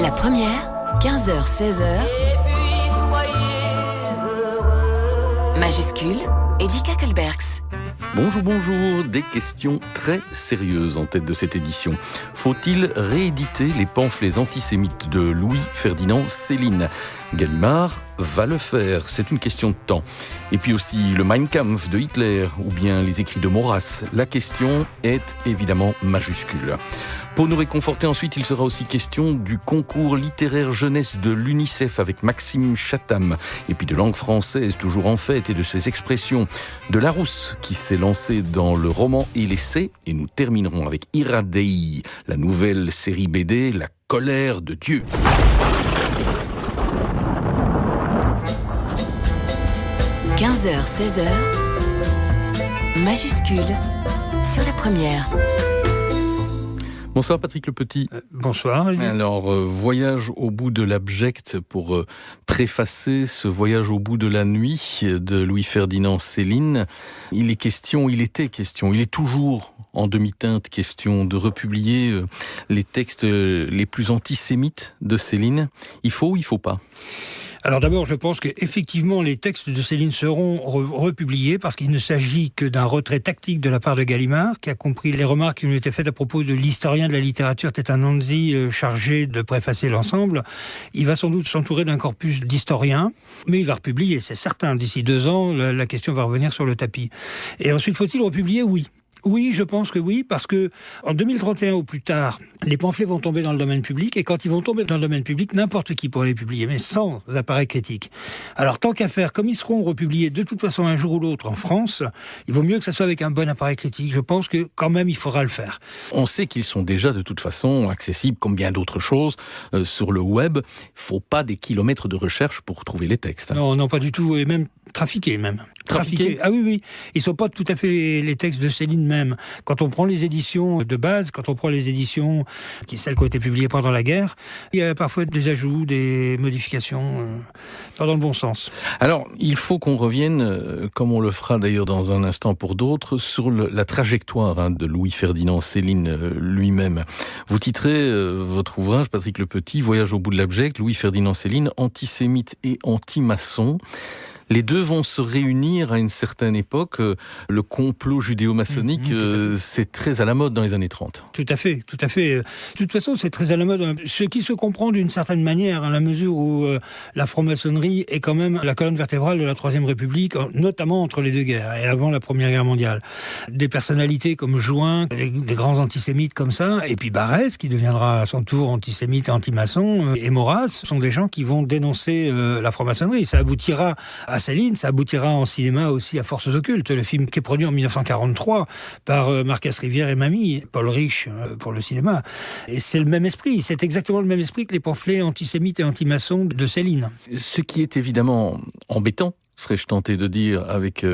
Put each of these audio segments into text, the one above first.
la première, 15h-16h. Majuscule, Eddy Kakelbergs. Bonjour, des questions très sérieuses en tête de cette édition. Faut-il rééditer les pamphlets antisémites de Louis-Ferdinand Céline ? Gallimard va le faire, c'est une question de temps. Et puis aussi le Mein Kampf de Hitler ou bien les écrits de Maurras. La question est évidemment majuscule. Pour nous réconforter ensuite, il sera aussi question du concours littéraire jeunesse de l'UNICEF avec Maxime Chatham. Et puis de langue française toujours en fête et de ses expressions. De Larousse qui s'est lancé dans le roman et l'essai. Et nous terminerons avec Iradei, la nouvelle série BD La colère de Dieu. « 15h, 16h, majuscule sur la première. » Bonsoir Patrick Le Petit. Bonsoir. Alors, voyage au bout de l'abject pour préfacer ce voyage au bout de la nuit de Louis-Ferdinand Céline. Il est toujours en demi-teinte question de republier les textes les plus antisémites de Céline. Il faut ou il faut pas ? Alors d'abord, je pense qu'effectivement, les textes de Céline seront republiés parce qu'il ne s'agit que d'un retrait tactique de la part de Gallimard, qui a compris les remarques qui lui étaient faites à propos de l'historien de la littérature Tetananzi chargé de préfacer l'ensemble. Il va sans doute s'entourer d'un corpus d'historiens, mais il va republier, c'est certain. D'ici 2 ans, la question va revenir sur le tapis. Et ensuite, faut-il republier ? Oui. Oui, je pense que oui, parce que en 2031 ou plus tard, les pamphlets vont tomber dans le domaine public, et quand ils vont tomber dans le domaine public, n'importe qui pourra les publier, mais sans appareil critique. Alors tant qu'à faire, comme ils seront republiés de toute façon un jour ou l'autre en France, il vaut mieux que ça soit avec un bon appareil critique. Je pense que quand même il faudra le faire. On sait qu'ils sont déjà de toute façon accessibles, comme bien d'autres choses, sur le web. Il ne faut pas des kilomètres de recherche pour trouver les textes. Non, pas du tout, et même trafiqués même. Trafiqués. Ah oui. Ils sont pas tout à fait les textes de Céline même. Quand on prend les éditions de base, quand on prend les éditions celles qui ont été publiées pendant la guerre, il y a parfois des ajouts, des modifications, pas dans le bon sens. Alors, il faut qu'on revienne, comme on le fera d'ailleurs dans un instant pour d'autres, sur la trajectoire de Louis-Ferdinand Céline lui-même. Vous titrez votre ouvrage, Patrick Le Petit, Voyage au bout de l'abject, Louis-Ferdinand Céline, antisémite et anti-maçon. Les deux vont se réunir à une certaine époque. Le complot judéo-maçonnique, c'est très à la mode dans les années 30. Tout à fait. De toute façon, c'est très à la mode. Ce qui se comprend d'une certaine manière, à la mesure où la franc-maçonnerie est quand même la colonne vertébrale de la Troisième République, notamment entre les deux guerres et avant la Première Guerre mondiale. Des personnalités comme Join, des grands antisémites comme ça, et puis Barrès, qui deviendra à son tour antisémite et anti-maçon, et Maurras, sont des gens qui vont dénoncer la franc-maçonnerie. Ça aboutira à Céline, ça aboutira en cinéma aussi à Forces occultes, le film qui est produit en 1943 par Marcas Rivière et Mamie, Paul Rich pour le cinéma. Et c'est le même esprit, c'est exactement le même esprit que les pamphlets antisémites et anti-maçons de Céline. Ce qui est évidemment embêtant, serais-je tenté de dire, avec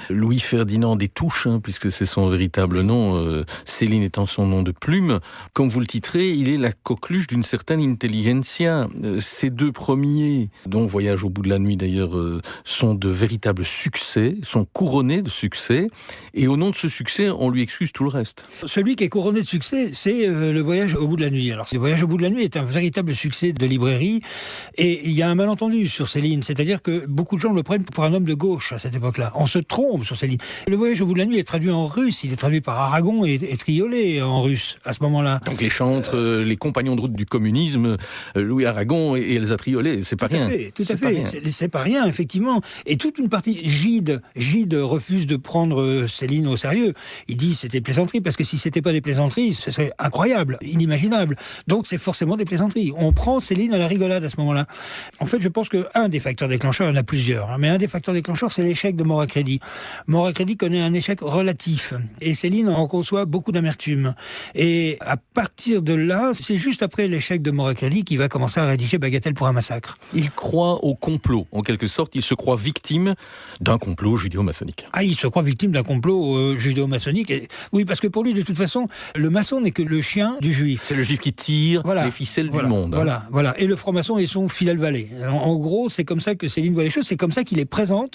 Louis-Ferdinand des Touches, puisque c'est son véritable nom, Céline étant son nom de plume. Comme vous le titrez, il est la coqueluche d'une certaine intelligentsia. Ces 2 premiers, dont Voyage au bout de la nuit d'ailleurs, sont de véritables succès, sont couronnés de succès, et au nom de ce succès, on lui excuse tout le reste. Celui qui est couronné de succès, c'est le Voyage au bout de la nuit. Alors, le Voyage au bout de la nuit est un véritable succès de librairie, et il y a un malentendu sur Céline, c'est-à-dire que beaucoup de gens le prennent pour un homme de gauche à cette époque-là. On se trompe sur Céline. Le Voyage au bout de la nuit est traduit en russe, il est traduit par Aragon et Triolet en russe à ce moment-là. Donc les chantres, les compagnons de route du communisme, Louis Aragon et Elsa Triolet, c'est pas rien. Tout à fait. C'est pas rien, effectivement. Et toute une partie, Gide refuse de prendre Céline au sérieux. Il dit c'était plaisanterie, parce que si c'était pas des plaisanteries, ce serait incroyable, inimaginable. Donc c'est forcément des plaisanteries. On prend Céline à la rigolade à ce moment-là. En fait, je pense qu'un des facteurs déclencheurs, il y en a plusieurs, mais un des facteurs déclencheur, c'est l'échec de Mort à crédit. Mort à crédit connaît un échec relatif. Et Céline en conçoit beaucoup d'amertume. Et à partir de là, c'est juste après l'échec de Mort à crédit qu'il va commencer à rédiger Bagatelle pour un massacre. Il croit au complot, en quelque sorte. Il se croit victime d'un complot judéo-maçonnique. Ah, il se croit victime d'un complot judéo-maçonnique. Et... oui, parce que pour lui, de toute façon, le maçon n'est que le chien du juif. C'est le juif qui tire les ficelles du monde. Voilà. Et le franc-maçon est son fidèle valet. En gros, c'est comme ça que Céline voit les choses. C'est comme ça qu'il est présente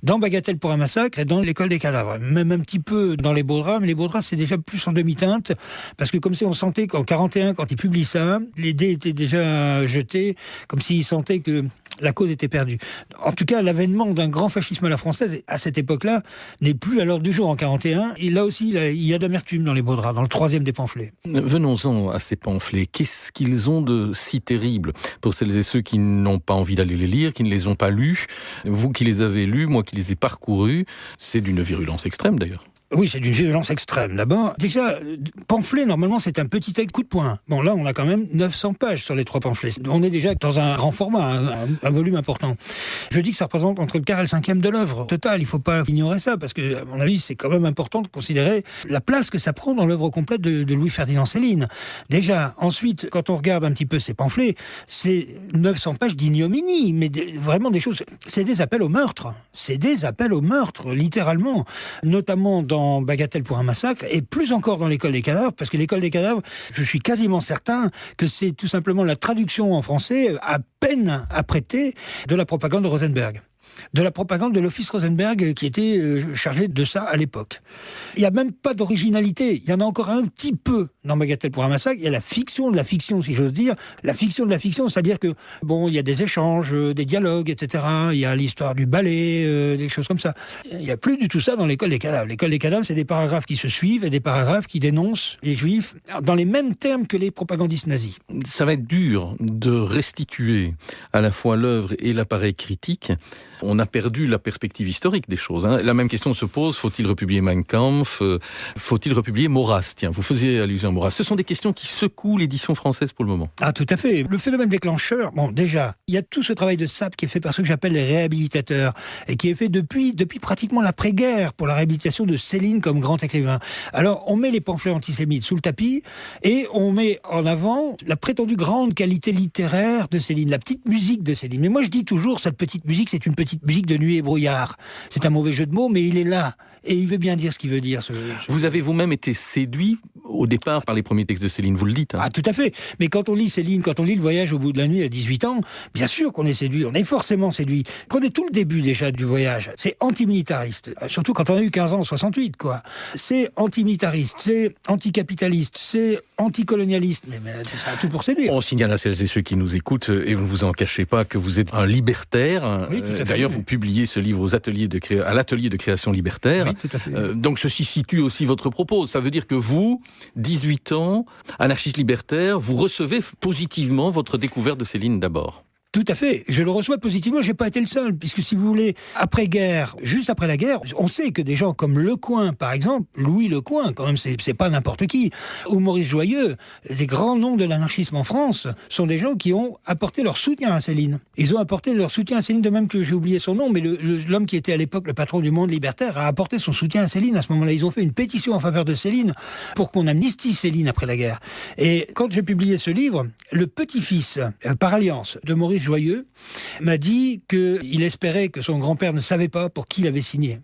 dans Bagatelle pour un massacre et dans L'école des cadavres. Même un petit peu dans Les Beaux Draps, mais Les Beaux Draps, c'est déjà plus en demi-teinte, parce que comme si on sentait qu'en 41, quand il publie ça, les dés étaient déjà jetés, comme s'il sentait que la cause était perdue. En tout cas, l'avènement d'un grand fascisme à la française, à cette époque-là, n'est plus à l'ordre du jour en 41. Et là aussi, il y a d'amertume dans Les Beaux Draps, dans le 3e des pamphlets. Venons-en à ces pamphlets. Qu'est-ce qu'ils ont de si terrible pour celles et ceux qui n'ont pas envie d'aller les lire, qui ne les ont pas lus? Vous qui les avez lus, moi qui les ai parcourus, c'est d'une virulence extrême d'ailleurs. Oui, c'est d'une violence extrême. D'abord, déjà, pamphlet, normalement, c'est un petit coup de poing. Bon, là, on a quand même 900 pages sur les 3 pamphlets. On est déjà dans un grand format, un volume important. Je dis que ça représente entre le quart et le 5e de l'œuvre totale. Il faut pas ignorer ça, parce que, à mon avis, c'est quand même important de considérer la place que ça prend dans l'œuvre complète de Louis-Ferdinand Céline. Déjà, ensuite, quand on regarde un petit peu ces pamphlets, c'est 900 pages d'ignominie, mais vraiment des choses... C'est des appels au meurtre. C'est des appels au meurtre, littéralement. Notamment dans Bagatelle pour un massacre, et plus encore dans L'école des cadavres, parce que L'école des cadavres, je suis quasiment certain que c'est tout simplement la traduction en français, à peine apprêtée, de la propagande de Rosenberg. De la propagande de l'Office Rosenberg qui était chargé de ça à l'époque. Il n'y a même pas d'originalité. Il y en a encore un petit peu dans Bagatelle pour un massacre. Il y a la fiction de la fiction, si j'ose dire. La fiction de la fiction, c'est-à-dire que, bon, il y a des échanges, des dialogues, etc. Il y a l'histoire du ballet, des choses comme ça. Il n'y a plus du tout ça dans L'école des cadavres. L'école des cadavres, c'est des paragraphes qui se suivent et des paragraphes qui dénoncent les juifs dans les mêmes termes que les propagandistes nazis. Ça va être dur de restituer à la fois l'œuvre et l'appareil critique. On a perdu la perspective historique des choses. La même question se pose, faut-il republier Mein Kampf? Faut-il republier Maurras? Tiens, vous faisiez allusion à Maurras. Ce sont des questions qui secouent l'édition française pour le moment. Ah, tout à fait. Le phénomène déclencheur, bon, déjà, il y a tout ce travail de sape qui est fait par ceux que j'appelle les réhabilitateurs, et qui est fait depuis pratiquement l'après-guerre pour la réhabilitation de Céline comme grand écrivain. Alors, on met les pamphlets antisémites sous le tapis, et on met en avant la prétendue grande qualité littéraire de Céline, la petite musique de Céline. Mais moi, je dis toujours, cette petite musique, c'est une petite musique de nuit et brouillard. C'est un mauvais jeu de mots, mais il est là. Et il veut bien dire ce qu'il veut dire. Vous avez vous-même été séduit au départ par les premiers textes de Céline, vous le dites. Ah, tout à fait. Mais quand on lit Céline, quand on lit Le Voyage au bout de la nuit à 18 ans, bien sûr qu'on est séduit. On est forcément séduit. Prenez tout le début déjà du Voyage. C'est antimilitariste. Surtout quand on a eu 15 ans en 68, quoi. C'est antimilitariste, c'est anticapitaliste, c'est anticolonialiste. Mais ça a tout pour séduire. On signale à celles et ceux qui nous écoutent, et vous ne vous en cachez pas, que vous êtes un libertaire. Oui, tout à fait. D'ailleurs, vous publiez ce livre à l'atelier de création libertaire. Oui, tout à fait. Donc ceci situe aussi votre propos. Ça veut dire que vous, 18 ans, anarchiste libertaire, vous recevez positivement votre découverte de Céline d'abord. Tout à fait. Je le reçois positivement. J'ai pas été le seul, puisque si vous voulez, après-guerre, juste après la guerre, on sait que des gens comme Lecoing, par exemple, Louis Lecoing, quand même, c'est pas n'importe qui, ou Maurice Joyeux, les grands noms de l'anarchisme en France, sont des gens qui ont apporté leur soutien à Céline. Ils ont apporté leur soutien à Céline, de même que j'ai oublié son nom, mais l'homme qui était à l'époque le patron du Monde libertaire a apporté son soutien à Céline. À ce moment-là, ils ont fait une pétition en faveur de Céline pour qu'on amnistie Céline après la guerre. Et quand j'ai publié ce livre, le petit-fils, par alliance, de Maurice Joyeux, m'a dit qu'il espérait que son grand-père ne savait pas pour qui il avait signé.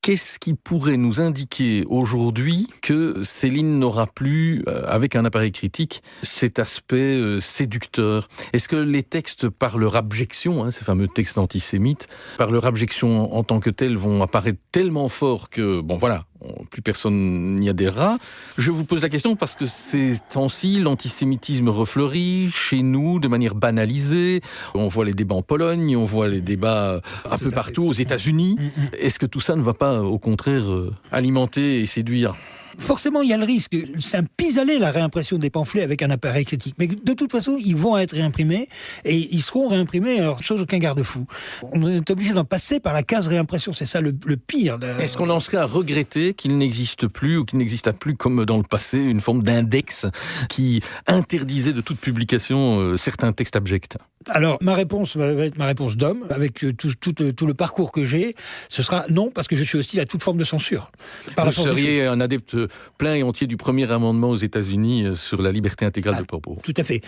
Qu'est-ce qui pourrait nous indiquer aujourd'hui que Céline n'aura plus, avec un appareil critique, cet aspect séducteur? Est-ce que les textes, par leur abjection, ces fameux textes antisémites, par leur abjection en tant que tels, vont apparaître tellement forts que, bon voilà, plus personne n'y adhérera? Je vous pose la question parce que ces temps-ci, l'antisémitisme refleurit chez nous de manière banalisée. On voit les débats en Pologne, on voit les débats un peu partout aux États-Unis. Est-ce que tout ça ne va pas, au contraire, alimenter et séduire? Forcément, il y a le risque. C'est un pis-aller, la réimpression des pamphlets avec un appareil critique. Mais de toute façon, ils vont être réimprimés et ils seront réimprimés, alors sans aucun garde-fou. On est obligé d'en passer par la case réimpression. C'est ça le pire. Est-ce qu'on en serait à regretter qu'il n'existe plus ou qu'il n'exista plus, comme dans le passé, une forme d'index qui interdisait de toute publication certains textes abjects? Alors, ma réponse va être ma réponse d'homme, avec tout le parcours que j'ai. Ce sera non, parce que je suis hostile à toute forme de censure. Vous seriez un adepte plein et entier du premier amendement aux États-Unis sur la liberté intégrale de propos. Tout à fait.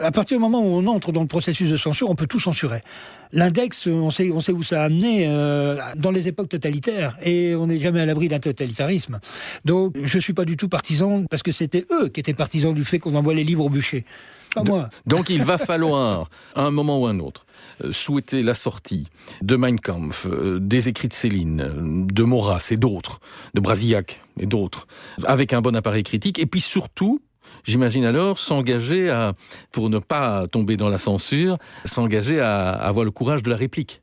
À partir du moment où on entre dans le processus de censure, on peut tout censurer. L'index, on sait où ça a amené dans les époques totalitaires, et on n'est jamais à l'abri d'un totalitarisme. Donc, je suis pas du tout partisan, parce que c'était eux qui étaient partisans du fait qu'on envoie les livres au bûcher. pas moi. Donc il va falloir, à un moment ou un autre, souhaiter la sortie de Mein Kampf, des écrits de Céline, de Maurras et d'autres, de Brasillac et d'autres, avec un bon appareil critique, et puis surtout, j'imagine alors, s'engager à, pour ne pas tomber dans la censure, s'engager à avoir le courage de la réplique.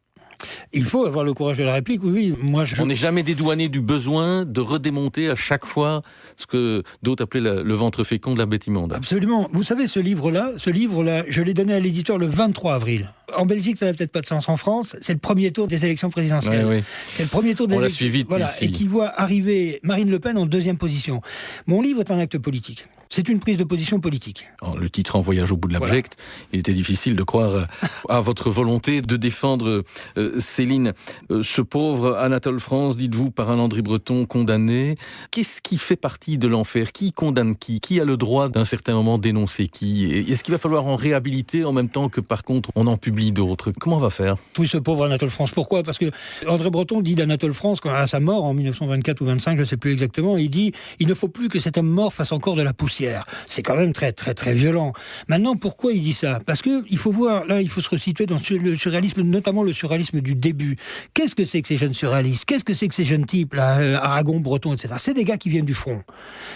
Il faut avoir le courage de la réplique, oui. On n'est jamais dédouané du besoin de redémonter à chaque fois ce que d'autres appelaient le ventre fécond de la bête immonde. Absolument. Vous savez, ce livre-là, je l'ai donné à l'éditeur le 23 avril. En Belgique, ça n'a peut-être pas de sens. En France, c'est le premier tour des élections présidentielles. Oui. C'est le premier tour des élections. On l'a suivi depuis ici. Et qui voit arriver Marine Le Pen en deuxième position. Mon livre est un acte politique. C'est une prise de position politique. Le titre En voyage au bout de l'abject, il était difficile de croire à votre volonté de défendre Céline. Ce pauvre Anatole France, dites-vous, par un Landry Breton condamné. Qu'est-ce qui fait partie de l'enfer? Qui condamne qui? Qui a le droit d'un certain moment d'énoncer qui? Est-ce qu'il va falloir en réhabiliter en même temps que par contre on en publie d'autres? Comment on va faire? Oui, ce pauvre Anatole France. Pourquoi? Parce que André Breton dit d'Anatole France, à sa mort en 1924 ou 25, je ne sais plus exactement, il dit « Il ne faut plus que cet homme mort fasse encore de la poussière ». C'est quand même très, très, très violent. Maintenant, pourquoi il dit ça? Parce que il faut voir, là, il faut se resituer dans le surréalisme, notamment le surréalisme du début. Qu'est-ce que c'est que ces jeunes surréalistes? Qu'est-ce que c'est que ces jeunes types, là, Aragon, Breton, etc. C'est des gars qui viennent du front.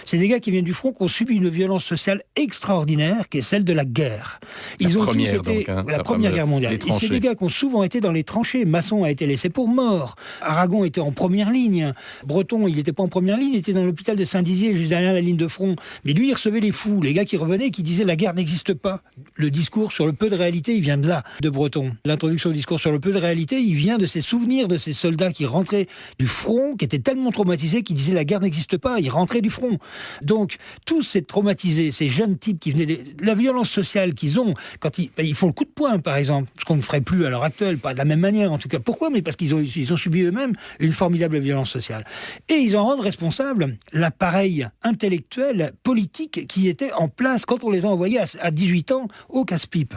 C'est des gars qui viennent du front, qui ont subi une violence sociale extraordinaire, qui est celle de la guerre. Ils ont tous été la Première Guerre mondiale. Et c'est des gars qui ont souvent été dans les tranchées. Masson a été laissé pour mort. Aragon était en première ligne. Breton, il n'était pas en première ligne, il était dans l'hôpital de Saint-Dizier, juste derrière la ligne de front. Mais lui, il recevait les fous, les gars qui revenaient, qui disaient la guerre n'existe pas. Le discours sur le peu de réalité, il vient de là, de Breton. L'introduction au discours sur le peu de réalité, il vient de ces souvenirs de ces soldats qui rentraient du front, qui étaient tellement traumatisés qu'ils disaient la guerre n'existe pas, ils rentraient du front. Donc, tous ces traumatisés, ces jeunes types qui venaient de la violence sociale qu'ils ont, quand ils font le coup de poing, par exemple, ce qu'on ne ferait plus à l'heure actuelle, pas de la même manière en tout cas. Pourquoi? Mais parce qu'ils ont subi eux-mêmes une formidable violence sociale. Et ils en rendent responsable l'appareil intellectuel, politique qui était en place quand on les a envoyés à 18 ans au casse-pipe.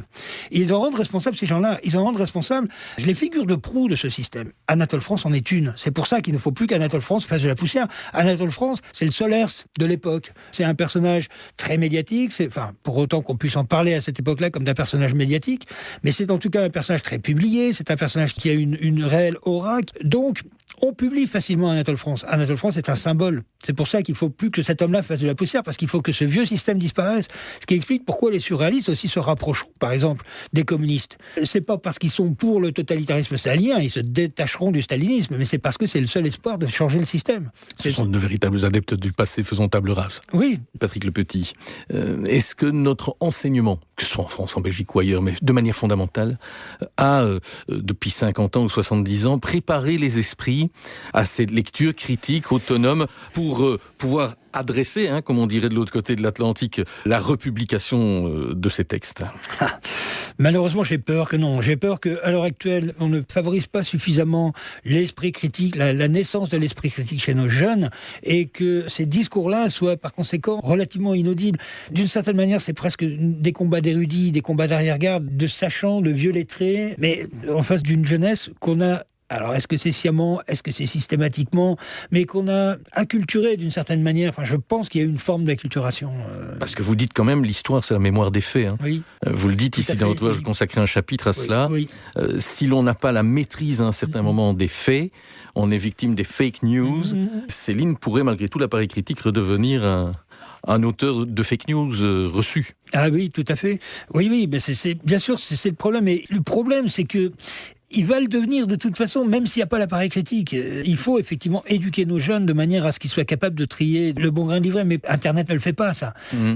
Et ils en rendent responsables, ces gens-là, ils en rendent responsables les figures de proue de ce système. Anatole France en est une. C'est pour ça qu'il ne faut plus qu'Anatole France fasse de la poussière. Anatole France, c'est le Solers de l'époque. C'est un personnage très médiatique, pour autant qu'on puisse en parler à cette époque-là comme d'un personnage médiatique, mais c'est en tout cas un personnage très publié, c'est un personnage qui a une réelle aura. Donc, on publie facilement Anatole France. Anatole France est un symbole. C'est pour ça qu'il ne faut plus que cet homme-là fasse de la poussière, parce qu'il faut que ce vieux système disparaisse. Ce qui explique pourquoi les surréalistes aussi se rapprocheront, par exemple, des communistes. C'est pas parce qu'ils sont pour le totalitarisme stalinien, ils se détacheront du stalinisme, mais c'est parce que c'est le seul espoir de changer le système. Ce sont de véritables adeptes du passé, faisons table rase. Oui. Patrick Le Petit, est-ce que notre enseignement, que ce soit en France, en Belgique ou ailleurs, mais de manière fondamentale, a, depuis 50 ans ou 70 ans, préparé les esprits à cette lecture critique, autonome, pour pouvoir adresser, comme on dirait de l'autre côté de l'Atlantique, la republication de ces textes? Malheureusement, j'ai peur que non. J'ai peur qu'à l'heure actuelle, on ne favorise pas suffisamment l'esprit critique, la naissance de l'esprit critique chez nos jeunes, et que ces discours-là soient par conséquent relativement inaudibles. D'une certaine manière, c'est presque des combats d'érudits, des combats d'arrière-garde, de sachants, de vieux lettrés, mais en face d'une jeunesse qu'on a... Alors, est-ce que c'est sciemment, est-ce que c'est systématiquement, mais qu'on a acculturé d'une certaine manière. Enfin, je pense qu'il y a une forme d'acculturation. Parce que vous dites quand même, l'histoire, c'est la mémoire des faits. Oui. Vous le dites ici dans votre ouvrage, vous consacrez un chapitre à cela. Oui. Si l'on n'a pas la maîtrise à un certain moment des faits, on est victime des fake news. Céline pourrait, malgré tout l'appareil critique, redevenir un auteur de fake news reçu. Ah oui, tout à fait. Oui, mais bien sûr, c'est le problème. Et le problème, c'est que il va le devenir de toute façon, même s'il n'y a pas l'appareil critique. Il faut effectivement éduquer nos jeunes de manière à ce qu'ils soient capables de trier le bon grain de livret, mais Internet ne le fait pas, ça.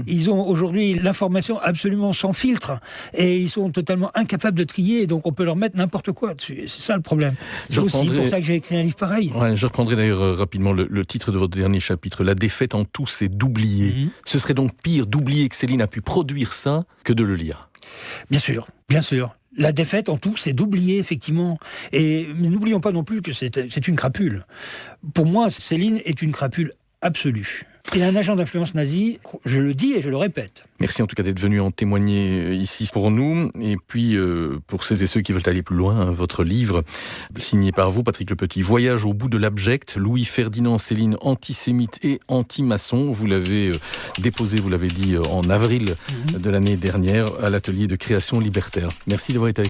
Ils ont aujourd'hui l'information absolument sans filtre, et ils sont totalement incapables de trier, donc on peut leur mettre n'importe quoi dessus. C'est ça le problème. C'est aussi pour ça que j'ai écrit un livre pareil. Ouais, je reprendrai d'ailleurs rapidement le titre de votre dernier chapitre, La défaite en tout, c'est d'oublier. Ce serait donc pire d'oublier que Céline a pu produire ça que de le lire. Bien sûr. La défaite, en tout, c'est d'oublier, effectivement. Mais n'oublions pas non plus que c'est une crapule. Pour moi, Céline est une crapule absolue. Et un agent d'influence nazi, je le dis et je le répète. Merci en tout cas d'être venu en témoigner ici pour nous. Et puis, pour celles et ceux qui veulent aller plus loin, votre livre, signé par vous, Patrick Lepetit, Voyage au bout de l'abject, Louis-Ferdinand Céline, antisémite et anti-maçon. Vous l'avez déposé, vous l'avez dit, en avril de l'année dernière à l'atelier de création libertaire. Merci d'avoir été avec nous.